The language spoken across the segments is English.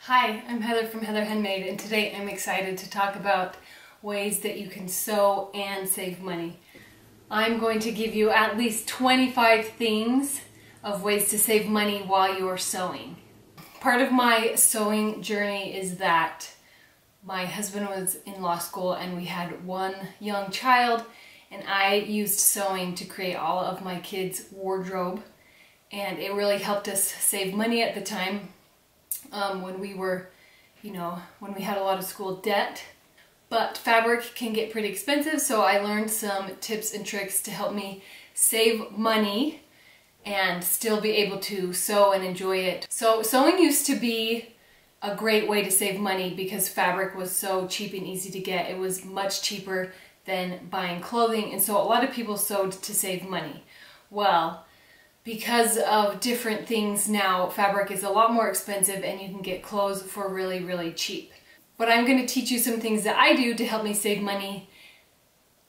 Hi, I'm Heather from Heather Handmade, and today I'm excited to talk about ways that you can sew and save money. I'm going to give you at least 25 things of ways to save money while you're sewing. Part of my sewing journey is that my husband was in law school and we had one young child, and I used sewing to create all of my kids' wardrobe, and it really helped us save money at the time. When we were, when we had a lot of school debt. But fabric can get pretty expensive, so I learned some tips and tricks to help me save money and still be able to sew and enjoy it. So sewing used to be a great way to save money because fabric was so cheap and easy to get. It was much cheaper than buying clothing, and so a lot of people sewed to save money. Well, because of different things now, fabric is a lot more expensive and you can get clothes for really, really cheap. But I'm going to teach you some things that I do to help me save money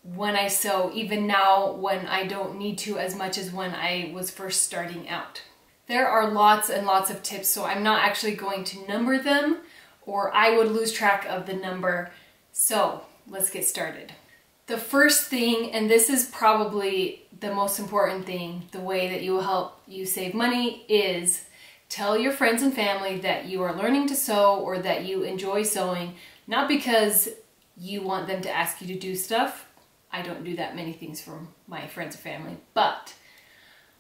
when I sew, even now when I don't need to as much as when I was first starting out. There are lots and lots of tips, so I'm not actually going to number them, or I would lose track of the number. So let's get started. The first thing, and this is probably the most important thing, the way that you will help you save money, is tell your friends and family that you are learning to sew or that you enjoy sewing, not because you want them to ask you to do stuff. I don't do that many things for my friends and family, but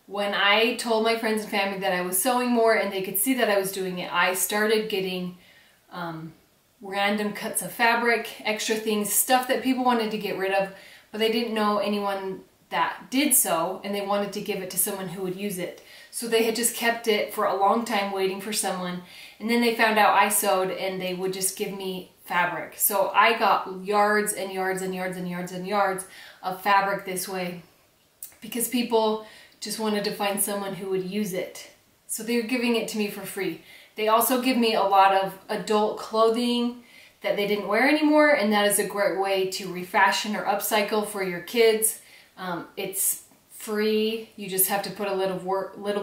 when I told my friends and family that I was sewing more and they could see that I was doing it, I started getting random cuts of fabric, extra things, stuff that people wanted to get rid of, but they didn't know anyone that did sew, and they wanted to give it to someone who would use it. So they had just kept it for a long time waiting for someone, and then they found out I sewed and they would just give me fabric. So I got yards and yards and yards and yards and yards of fabric this way because people just wanted to find someone who would use it. So they were giving it to me for free. They also give me a lot of adult clothing that they didn't wear anymore, and that is a great way to refashion or upcycle for your kids. It's free. You just have to put a little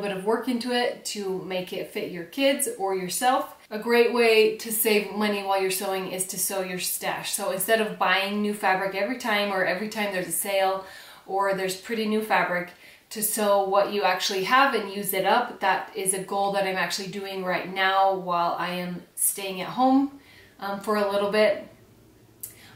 bit of work into it to make it fit your kids or yourself. A great way to save money while you're sewing is to sew your stash. So instead of buying new fabric every time, or every time there's a sale or there's pretty new fabric, to sew what you actually have and use it up. That is a goal that I'm actually doing right now while I am staying at home for a little bit.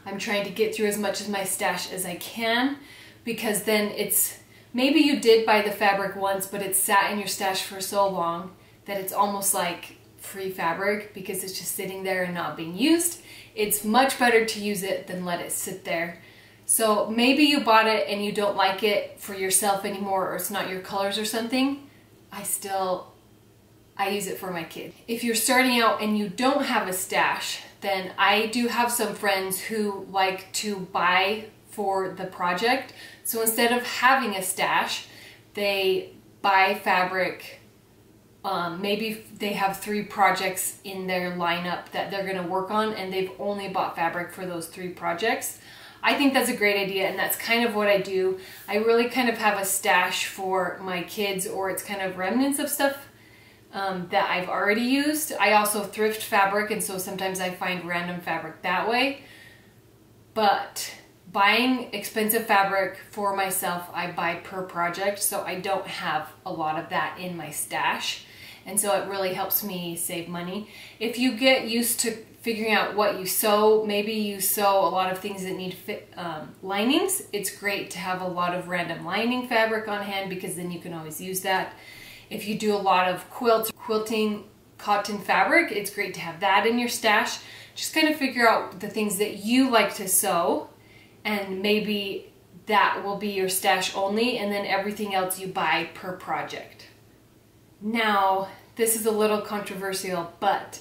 I'm trying to get through as much of my stash as I can, because then it's, maybe you did buy the fabric once, but it's sat in your stash for so long that it's almost like free fabric because it's just sitting there and not being used. It's much better to use it than let it sit there. So maybe you bought it and you don't like it for yourself anymore, or it's not your colors or something. I use it for my kids. If you're starting out and you don't have a stash, then I do have some friends who like to buy for the project. So instead of having a stash, they buy fabric. Maybe they have 3 projects in their lineup that they're going to work on, and they've only bought fabric for those 3 projects. I think that's a great idea, and that's kind of what I do. I really kind of have a stash for my kids, or it's kind of remnants of stuff that I've already used. I also thrift fabric, and so sometimes I find random fabric that way. But buying expensive fabric for myself, I buy per project, so I don't have a lot of that in my stash. And so it really helps me save money. If you get used to figuring out what you sew, maybe you sew a lot of things that need linings, it's great to have a lot of random lining fabric on hand, because then you can always use that. If you do a lot of quilting cotton fabric, it's great to have that in your stash. Just kind of figure out the things that you like to sew, and maybe that will be your stash only, and then everything else you buy per project. Now, this is a little controversial, but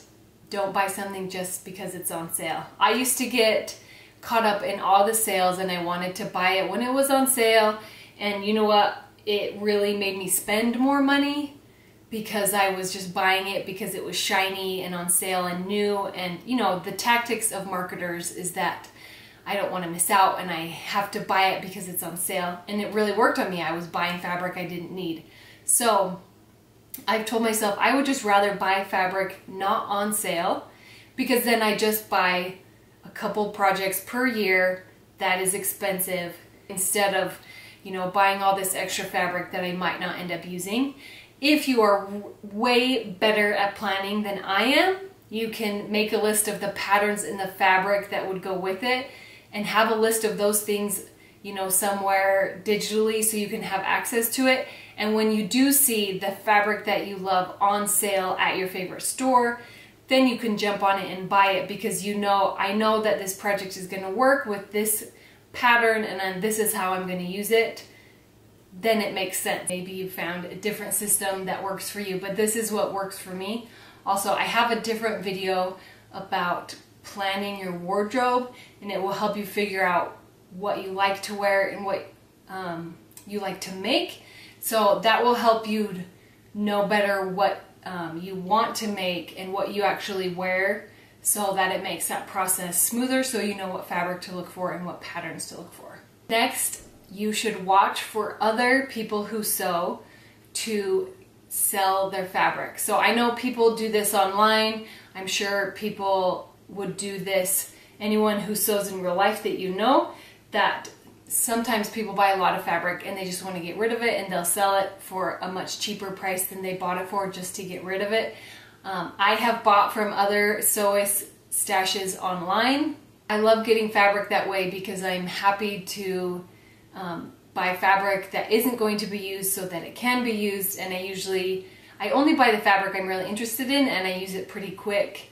don't buy something just because it's on sale. I used to get caught up in all the sales, and I wanted to buy it when it was on sale, and you know what? It really made me spend more money because I was just buying it because it was shiny and on sale and new. And you know, the tactics of marketers is that I don't want to miss out and I have to buy it because it's on sale. And it really worked on me. I was buying fabric I didn't need. So I've told myself I would just rather buy fabric not on sale, because then I just buy a couple projects per year that is expensive instead of, you know, buying all this extra fabric that I might not end up using. If you are way better at planning than I am, you can make a list of the patterns in the fabric that would go with it and have a list of those things, you know, somewhere digitally so you can have access to it. And when you do see the fabric that you love on sale at your favorite store, then you can jump on it and buy it, because you know, I know that this project is going to work with this pattern and then this is how I'm going to use it. Then it makes sense. Maybe you found a different system that works for you, but this is what works for me. Also, I have a different video about planning your wardrobe, and it will help you figure out what you like to wear and what you like to make. So that will help you know better what you want to make and what you actually wear, so that it makes that process smoother, so you know what fabric to look for and what patterns to look for. Next, you should watch for other people who sew to sell their fabric. So I know people do this online. I'm sure people would do this, anyone who sews in real life that you know, that sometimes people buy a lot of fabric and they just want to get rid of it, and they'll sell it for a much cheaper price than they bought it for just to get rid of it. I have bought from other sewist stashes online. I love getting fabric that way because I'm happy to buy fabric that isn't going to be used so that it can be used, and I only buy the fabric I'm really interested in, and I use it pretty quick,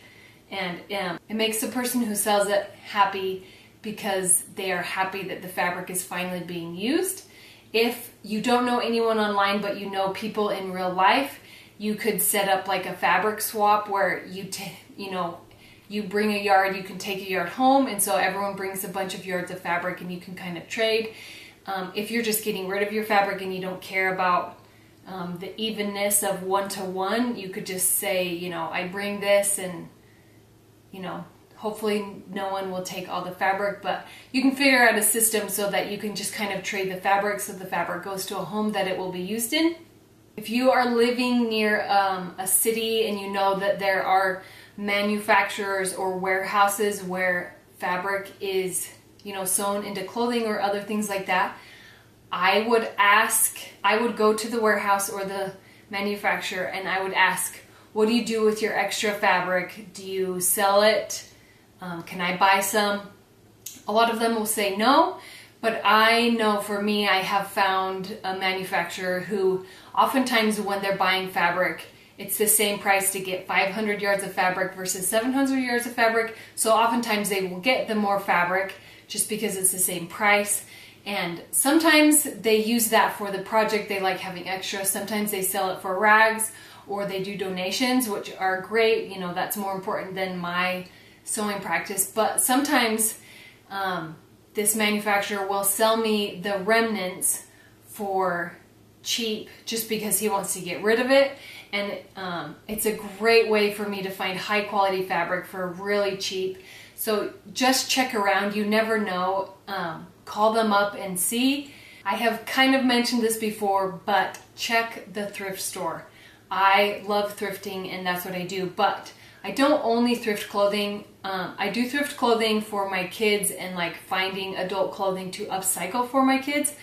and it makes the person who sells it happy because they are happy that the fabric is finally being used. If you don't know anyone online but you know people in real life, you could set up like a fabric swap where you bring a yard, you can take a yard home, and so everyone brings a bunch of yards of fabric and you can kind of trade. If you're just getting rid of your fabric and you don't care about the evenness of one-to-one, you could just say, you know, I bring this, and, you know, hopefully no one will take all the fabric, but you can figure out a system so that you can just kind of trade the fabric, so the fabric goes to a home that it will be used in. If you are living near a city and you know that there are manufacturers or warehouses where fabric is, you know, sewn into clothing or other things like that, I would go to the warehouse or the manufacturer and I would ask, what do you do with your extra fabric? Do you sell it? Can I buy some? A lot of them will say no, but I know for me, I have found a manufacturer who oftentimes when they're buying fabric, it's the same price to get 500 yards of fabric versus 700 yards of fabric. So oftentimes they will get the more fabric just because it's the same price. And sometimes they use that for the project. They like having extra. Sometimes they sell it for rags, or they do donations, which are great. You know, that's more important than my sewing practice. But sometimes this manufacturer will sell me the remnants for cheap just because he wants to get rid of it. And it's a great way for me to find high quality fabric for really cheap. So just check around. You never know. Call them up and see. I have kind of mentioned this before, but check the thrift store. I love thrifting and that's what I do, but I don't only thrift clothing. I do thrift clothing for my kids and like finding adult clothing to upcycle for my kids.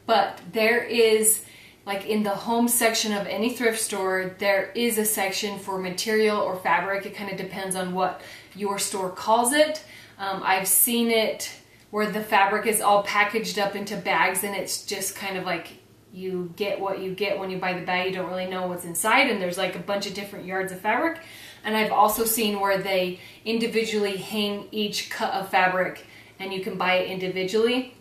But there is, like in the home section of any thrift store, there is a section for material or fabric. It kind of depends on what your store calls it. I've seen it where the fabric is all packaged up into bags and it's just kind of like you get what you get when you buy the bag. You don't really know what's inside, and there's like a bunch of different yards of fabric. And I've also seen where they individually hang each cut of fabric and you can buy it individually.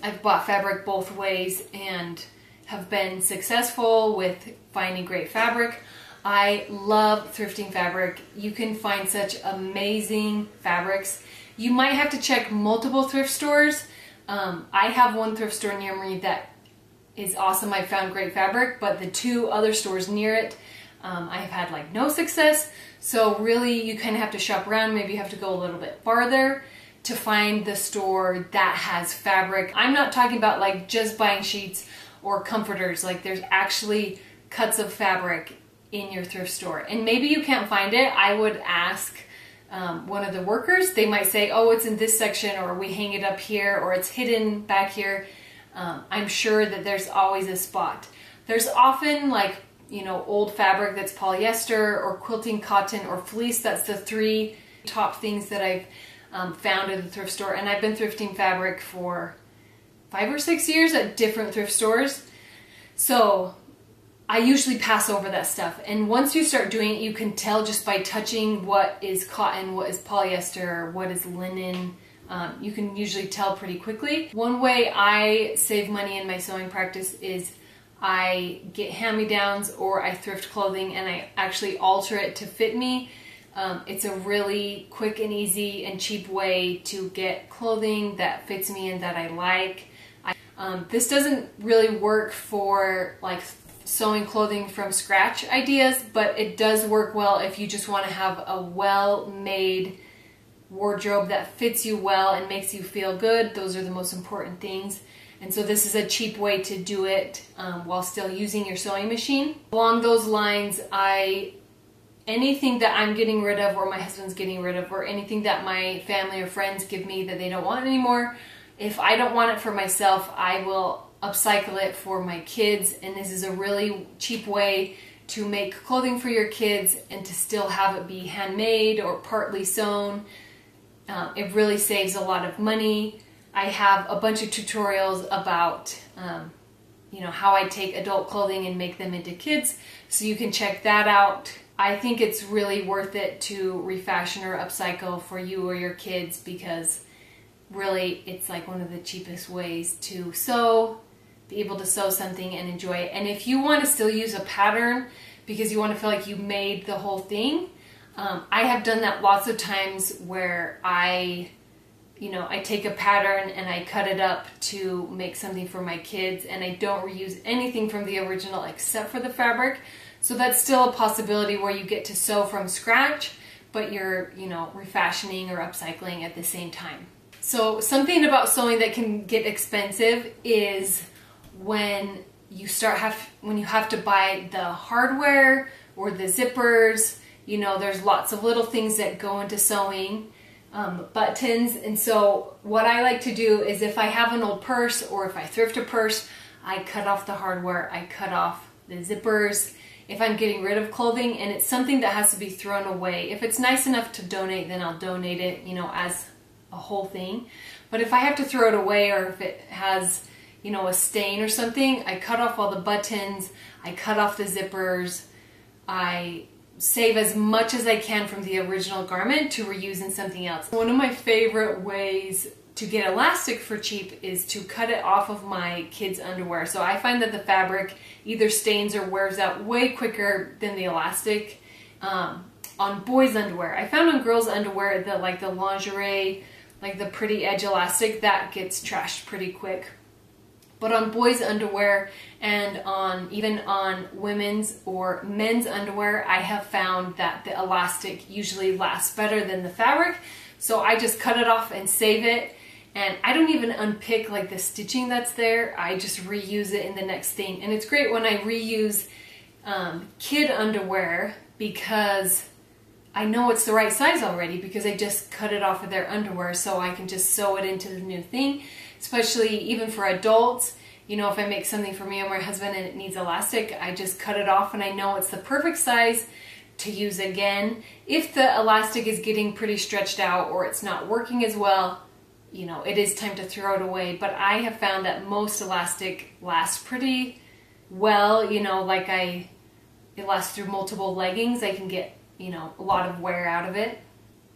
I've bought fabric both ways and have been successful with finding great fabric. I love thrifting fabric. You can find such amazing fabrics. You might have to check multiple thrift stores. I have one thrift store near me that is awesome. I found great fabric, but the two other stores near it, I have had like no success. So really you kind of have to shop around. Maybe you have to go a little bit farther to find the store that has fabric. I'm not talking about like just buying sheets or comforters. Like there's actually cuts of fabric in your thrift store. And maybe you can't find it. I would ask one of the workers. They might say, oh, it's in this section, or we hang it up here, or it's hidden back here. I'm sure that there's always a spot. There's often like, you know, old fabric that's polyester, or quilting cotton, or fleece. That's the three top things that I've found at the thrift store. And I've been thrifting fabric for 5 or 6 years at different thrift stores. So I usually pass over that stuff. And once you start doing it, you can tell just by touching what is cotton, what is polyester, what is linen. You can usually tell pretty quickly. One way I save money in my sewing practice is I get hand-me-downs, or I thrift clothing and I actually alter it to fit me. It's a really quick and easy and cheap way to get clothing that fits me and that I like. This doesn't really work for like sewing clothing from scratch ideas, but it does work well if you just want to have a well-made wardrobe that fits you well and makes you feel good. Those are the most important things. And so this is a cheap way to do it while still using your sewing machine. Along those lines, anything that I'm getting rid of, or my husband's getting rid of, or anything that my family or friends give me that they don't want anymore, if I don't want it for myself, I will upcycle it for my kids. And this is a really cheap way to make clothing for your kids and to still have it be handmade or partly sewn. It really saves a lot of money. I have a bunch of tutorials about you know, how I take adult clothing and make them into kids, so you can check that out. I think it's really worth it to refashion or upcycle for you or your kids, because really it's like one of the cheapest ways to sew, be able to sew something and enjoy it. And if you want to still use a pattern because you want to feel like you made the whole thing, I have done that lots of times where I take a pattern and I cut it up to make something for my kids, and I don't reuse anything from the original except for the fabric. So that's still a possibility where you get to sew from scratch, but you're, you know, refashioning or upcycling at the same time. So something about sewing that can get expensive is when you have to buy the hardware or the zippers. You know, there's lots of little things that go into sewing. Buttons. And so what I like to do is, if I have an old purse or if I thrift a purse, I cut off the hardware, I cut off the zippers. If I'm getting rid of clothing and it's something that has to be thrown away, if it's nice enough to donate, then I'll donate it, you know, as a whole thing. But if I have to throw it away, or if it has, you know, a stain or something, I cut off all the buttons, I cut off the zippers, I save as much as I can from the original garment to reuse in something else. One of my favorite ways to get elastic for cheap is to cut it off of my kids' underwear. So I find that the fabric either stains or wears out way quicker than the elastic on boys' underwear. I found on girls' underwear that, like the lingerie, like the pretty edge elastic, that gets trashed pretty quick. But on boys' underwear and even on women's or men's underwear, I have found that the elastic usually lasts better than the fabric. So I just cut it off and save it. And I don't even unpick like the stitching that's there. I just reuse it in the next thing. And it's great when I reuse kid underwear, because I know it's the right size already, because I just cut it off of their underwear, so I can just sew it into the new thing. Especially even for adults, you know, if I make something for me or my husband and it needs elastic, I just cut it off and I know it's the perfect size to use again. If the elastic is getting pretty stretched out or it's not working as well, you know, it is time to throw it away. But I have found that most elastic lasts pretty well, you know, like it lasts through multiple leggings. I can get, you know, a lot of wear out of it.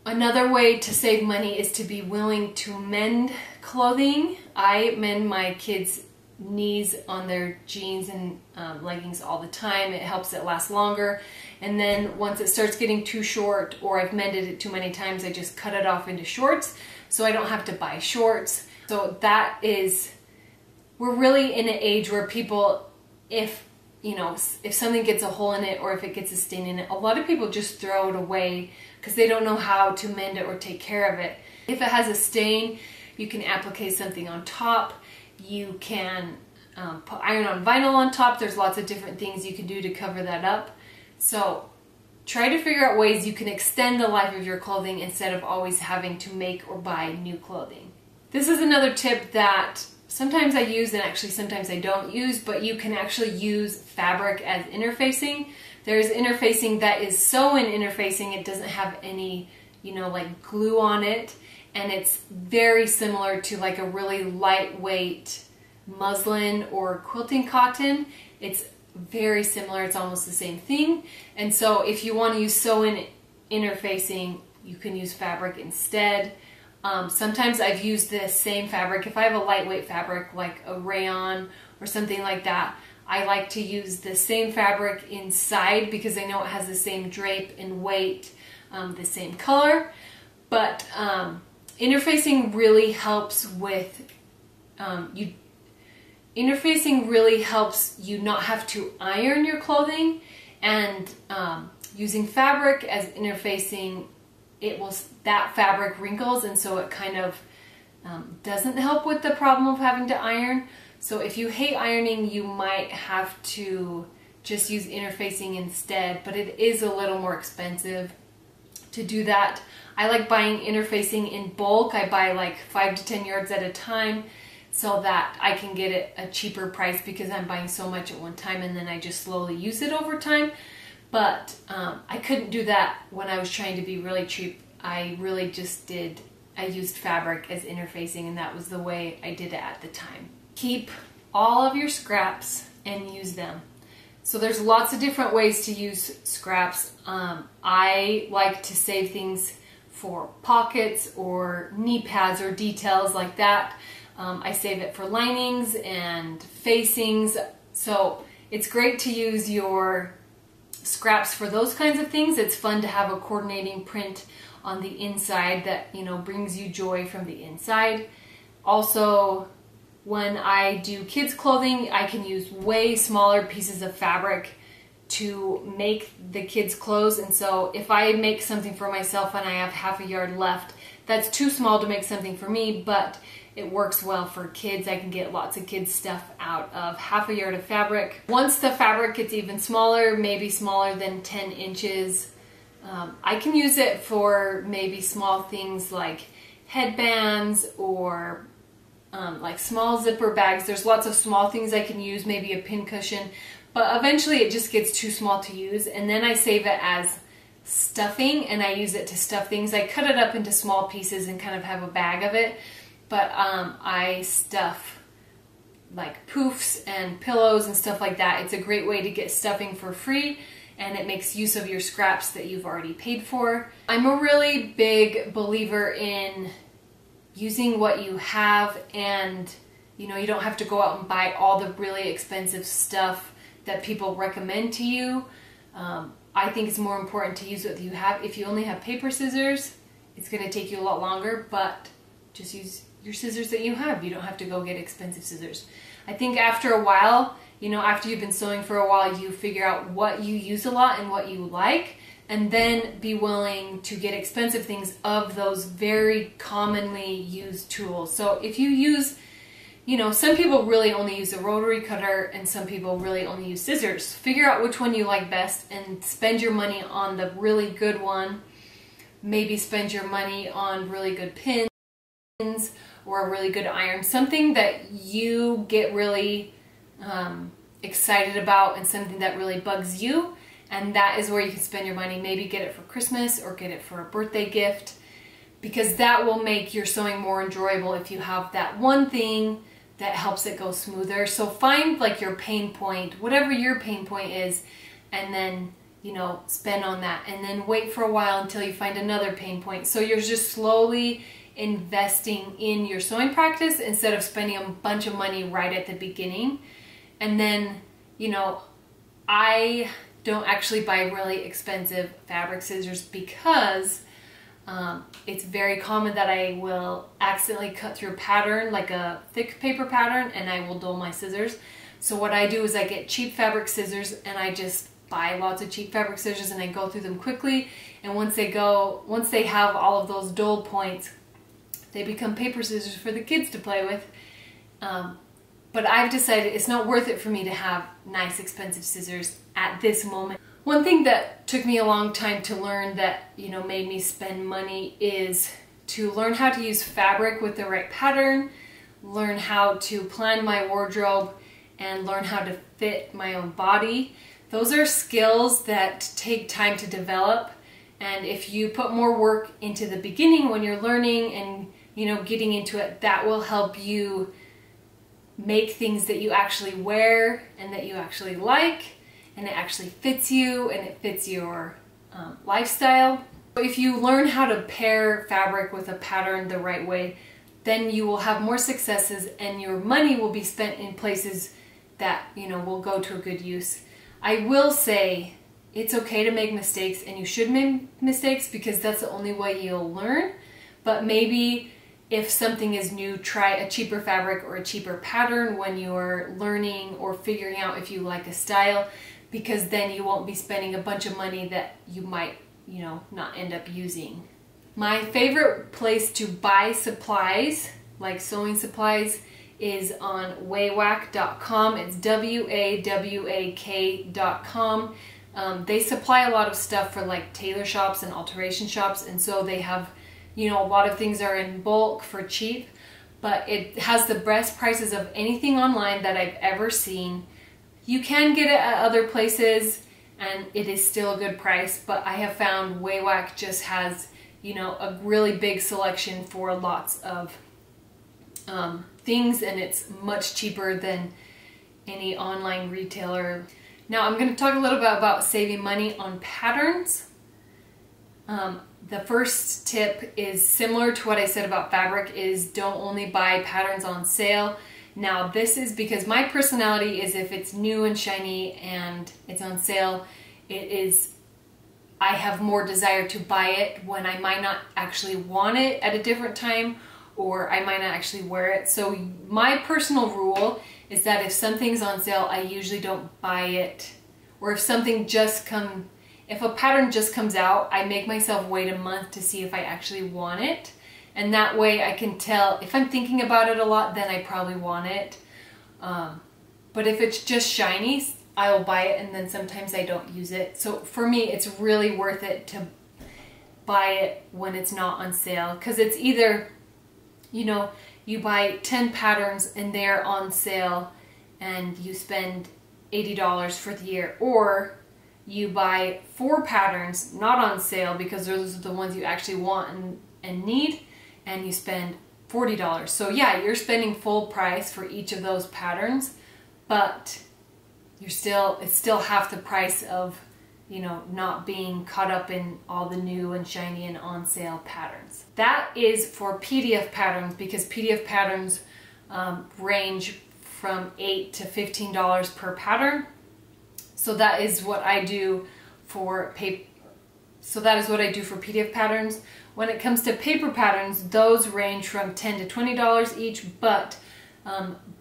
Another way to save money is to be willing to mend clothing. I mend my kids' knees on their jeans and leggings all the time. It helps it last longer. And then once it starts getting too short, or I've mended it too many times, I just cut it off into shorts, so I don't have to buy shorts. So that is, we're really in an age where people, if something gets a hole in it or if it gets a stain in it, a lot of people just throw it away because they don't know how to mend it or take care of it. If it has a stain, you can applique something on top. You can put iron-on vinyl on top. There's lots of different things you can do to cover that up. So try to figure out ways you can extend the life of your clothing instead of always having to make or buy new clothing. This is another tip that sometimes I use and actually sometimes I don't use, but you can actually use fabric as interfacing. There's interfacing that is sew-in interfacing. It doesn't have any, like glue on it. And it's very similar to like a really lightweight muslin or quilting cotton. It's very similar. It's almost the same thing. And so if you want to use sew-in interfacing, you can use fabric instead. Sometimes I've used the same fabric. If I have a lightweight fabric like a rayon or something like that, I like to use the same fabric inside because I know it has the same drape and weight, the same color. But interfacing really helps with interfacing really helps you not have to iron your clothing, and using fabric as interfacing, that fabric wrinkles, and so it kind of doesn't help with the problem of having to iron. So if you hate ironing, you might have to just use interfacing instead, but it is a little more expensive to do that. I like buying interfacing in bulk. I buy like 5 to 10 yards at a time so that I can get it a cheaper price because I'm buying so much at one time, and then I just slowly use it over time. But I couldn't do that when I was trying to be really cheap. I really just I used fabric as interfacing, and that was the way I did it at the time. Keep all of your scraps and use them. So there's lots of different ways to use scraps. I like to save things for pockets or knee pads or details like that. I save it for linings and facings. So it's great to use your scraps for those kinds of things. It's fun to have a coordinating print on the inside that, brings you joy from the inside. Also, when I do kids clothing, I can use way smaller pieces of fabric to make the kids clothes. And so if I make something for myself and I have half a yard left, that's too small to make something for me, but it works well for kids. I can get lots of kids stuff out of half a yard of fabric. Once the fabric gets even smaller, maybe smaller than 10 inches, I can use it for maybe small things like headbands or like small zipper bags. There's lots of small things I can use, maybe a pin cushion, but eventually it just gets too small to use, and then I save it as stuffing and I use it to stuff things. I cut it up into small pieces and kind of have a bag of it, but I stuff like poofs and pillows and stuff like that. It's a great way to get stuffing for free, and it makes use of your scraps that you've already paid for. I'm a really big believer in using what you have, and you don't have to go out and buy all the really expensive stuff that people recommend to you. I think it's more important to use what you have. If you only have paper scissors, it's going to take you a lot longer, but just use your scissors that you have. You don't have to go get expensive scissors. I think after a while, after you've been sewing for a while, you figure out what you use a lot and what you like, and then be willing to get expensive things of those very commonly used tools. So if you use, some people really only use a rotary cutter and some people really only use scissors. Figure out which one you like best and spend your money on the really good one. Maybe spend your money on really good pins or a really good iron. Something that you get really excited about and something that really bugs you. And that is where you can spend your money. Maybe get it for Christmas or get it for a birthday gift, because that will make your sewing more enjoyable if you have that one thing that helps it go smoother. So find like your pain point, whatever your pain point is, and then, spend on that, and then wait for a while until you find another pain point. So you're just slowly investing in your sewing practice instead of spending a bunch of money right at the beginning. And then, I don't actually buy really expensive fabric scissors because it's very common that I will accidentally cut through a pattern, like a thick paper pattern, and I will dull my scissors. So what I do is I get cheap fabric scissors, and I just buy lots of cheap fabric scissors, and I go through them quickly. And once they have all of those dull points, they become paper scissors for the kids to play with. But I've decided it's not worth it for me to have nice expensive scissors at this moment. One thing that took me a long time to learn that, made me spend money is to learn how to use fabric with the right pattern, learn how to plan my wardrobe, and learn how to fit my own body. Those are skills that take time to develop, and if you put more work into the beginning when you're learning and getting into it, that will help you make things that you actually wear and that you actually like, and it actually fits you and it fits your lifestyle. If you learn how to pair fabric with a pattern the right way, then you will have more successes and your money will be spent in places that will go to a good use. I will say it's okay to make mistakes, and you should make mistakes because that's the only way you'll learn. But maybe if something is new, try a cheaper fabric or a cheaper pattern when you're learning or figuring out if you like a style, because then you won't be spending a bunch of money that you might, not end up using. My favorite place to buy supplies, like sewing supplies, is on wawak.com. It's WAWAK.com. They supply a lot of stuff for like tailor shops and alteration shops, and so they have, a lot of things are in bulk for cheap, but it has the best prices of anything online that I've ever seen. You can get it at other places and it is still a good price, but I have found WAWAK just has, a really big selection for lots of things, and it's much cheaper than any online retailer. Now I'm going to talk a little bit about saving money on patterns. The first tip is similar to what I said about fabric, is don't only buy patterns on sale. Now this is because my personality is, if it's new and shiny and it's on sale, I have more desire to buy it when I might not actually want it at a different time, or I might not actually wear it. So my personal rule is that if something's on sale, I usually don't buy it. Or if a pattern just comes out, I make myself wait a month to see if I actually want it. And that way I can tell if I'm thinking about it a lot, then I probably want it. But if it's just shiny, I'll buy it, and then sometimes I don't use it. So for me, it's really worth it to buy it when it's not on sale, because it's either, you buy 10 patterns and they're on sale and you spend $80 for the year, or you buy 4 patterns not on sale because those are the ones you actually want and need, and you spend $40. So yeah, you're spending full price for each of those patterns, but it's still half the price of, not being caught up in all the new and shiny and on sale patterns. That is for PDF patterns, because PDF patterns range from $8 to $15 per pattern. So that is what I do for PDF patterns. When it comes to paper patterns, those range from $10 to $20 each, but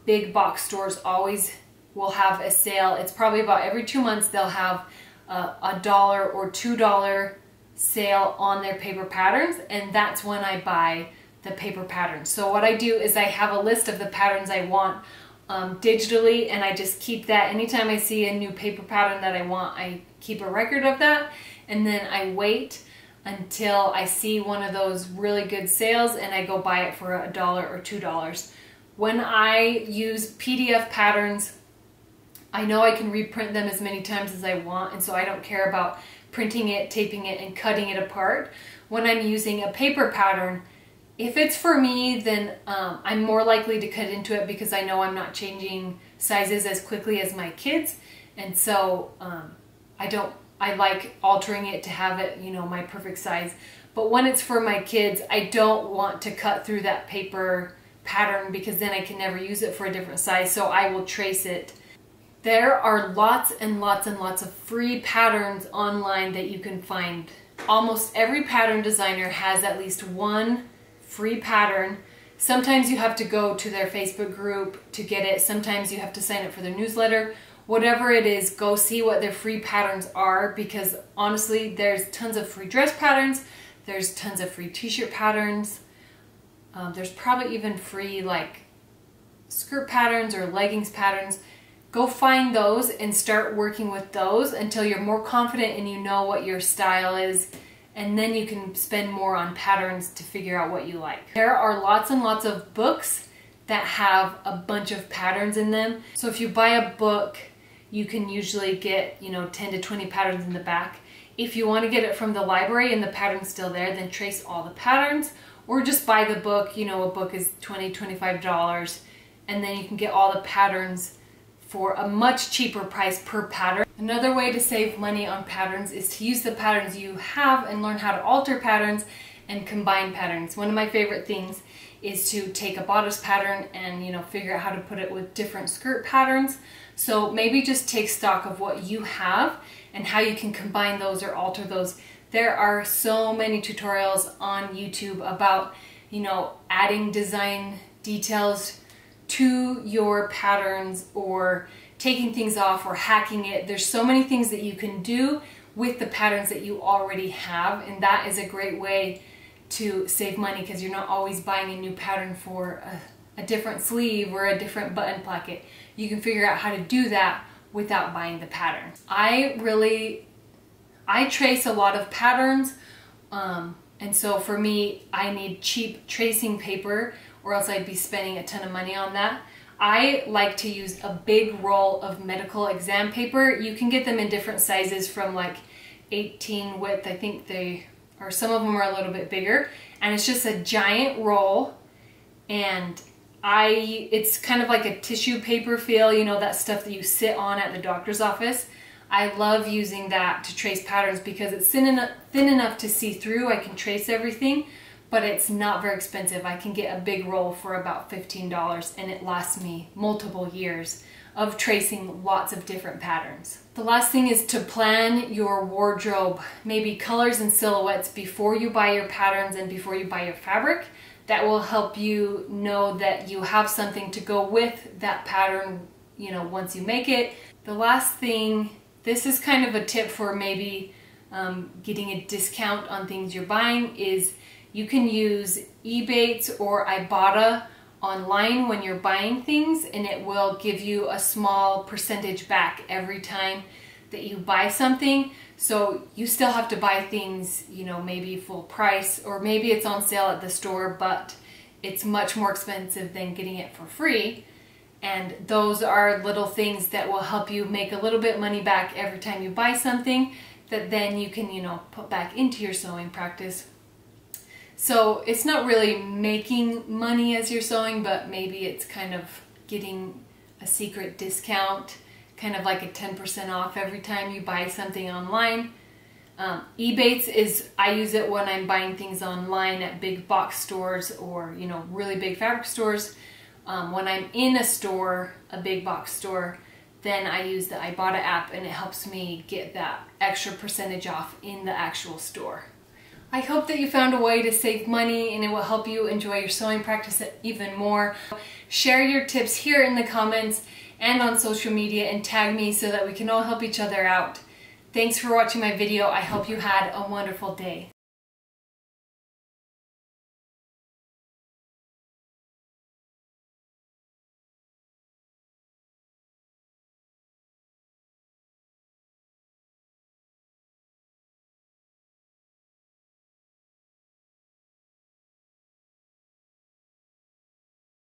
big box stores always will have a sale. It's probably about every 2 months they'll have a $1 or $2 sale on their paper patterns, and that's when I buy the paper patterns. So what I do is I have a list of the patterns I want digitally, and I just keep that. Anytime I see a new paper pattern that I want, I keep a record of that, and then I wait until I see one of those really good sales and I go buy it for $1 or $2. When I use PDF patterns, I know I can reprint them as many times as I want, and so I don't care about printing it, taping it, and cutting it apart. When I'm using a paper pattern, if it's for me, then I'm more likely to cut into it because I know I'm not changing sizes as quickly as my kids, and so I like altering it to have it, my perfect size. But when it's for my kids, I don't want to cut through that paper pattern because then I can never use it for a different size, so I will trace it. There are lots and lots and lots of free patterns online that you can find. Almost every pattern designer has at least one free pattern. Sometimes you have to go to their Facebook group to get it. Sometimes you have to sign up for their newsletter. Whatever it is, go see what their free patterns are, because honestly, there's tons of free dress patterns. There's tons of free t-shirt patterns. There's probably even free like skirt patterns or leggings patterns. Go find those and start working with those until you're more confident and you know what your style is, and then you can spend more on patterns to figure out what you like. There are lots and lots of books that have a bunch of patterns in them. So if you buy a book, you can usually get, 10 to 20 patterns in the back. If you want to get it from the library and the pattern's still there, then trace all the patterns, or just buy the book. A book is $20, $25, and then you can get all the patterns for a much cheaper price per pattern. Another way to save money on patterns is to use the patterns you have and learn how to alter patterns and combine patterns. One of my favorite things is to take a bodice pattern and figure out how to put it with different skirt patterns. So maybe just take stock of what you have and how you can combine those or alter those. There are so many tutorials on YouTube about adding design details to your patterns, or taking things off, or hacking it. There's so many things that you can do with the patterns that you already have, and that is a great way to save money because you're not always buying a new pattern for a different sleeve or a different button placket. You can figure out how to do that without buying the pattern. I trace a lot of patterns, and so for me, I need cheap tracing paper, or else I'd be spending a ton of money on that. I like to use a big roll of medical exam paper. You can get them in different sizes from like 18 width, I think or some of them are a little bit bigger, and it's just a giant roll, and it's kind of like a tissue paper feel, that stuff that you sit on at the doctor's office. I love using that to trace patterns because it's thin enough to see through. I can trace everything, but it's not very expensive. I can get a big roll for about $15, and it lasts me multiple years of tracing lots of different patterns. The last thing is to plan your wardrobe, maybe colors and silhouettes, before you buy your patterns and before you buy your fabric. That will help you know that you have something to go with that pattern, once you make it. The last thing, this is kind of a tip for maybe getting a discount on things you're buying, is you can use Ebates or Ibotta online when you're buying things, and it will give you a small percentage back every time that you buy something. So you still have to buy things, maybe full price, or maybe it's on sale at the store, but it's much more expensive than getting it for free. And those are little things that will help you make a little bit money back every time you buy something that then you can, put back into your sewing practice. So it's not really making money as you're sewing, but maybe it's kind of getting a secret discount, kind of like a 10% off every time you buy something online. Ebates I use it when I'm buying things online at big box stores, or really big fabric stores. When I'm in a store, a big box store, then I use the Ibotta app, and it helps me get that extra percentage off in the actual store. I hope that you found a way to save money, and it will help you enjoy your sewing practice even more. Share your tips here in the comments and on social media, and tag me so that we can all help each other out. Thanks for watching my video. I hope you had a wonderful day.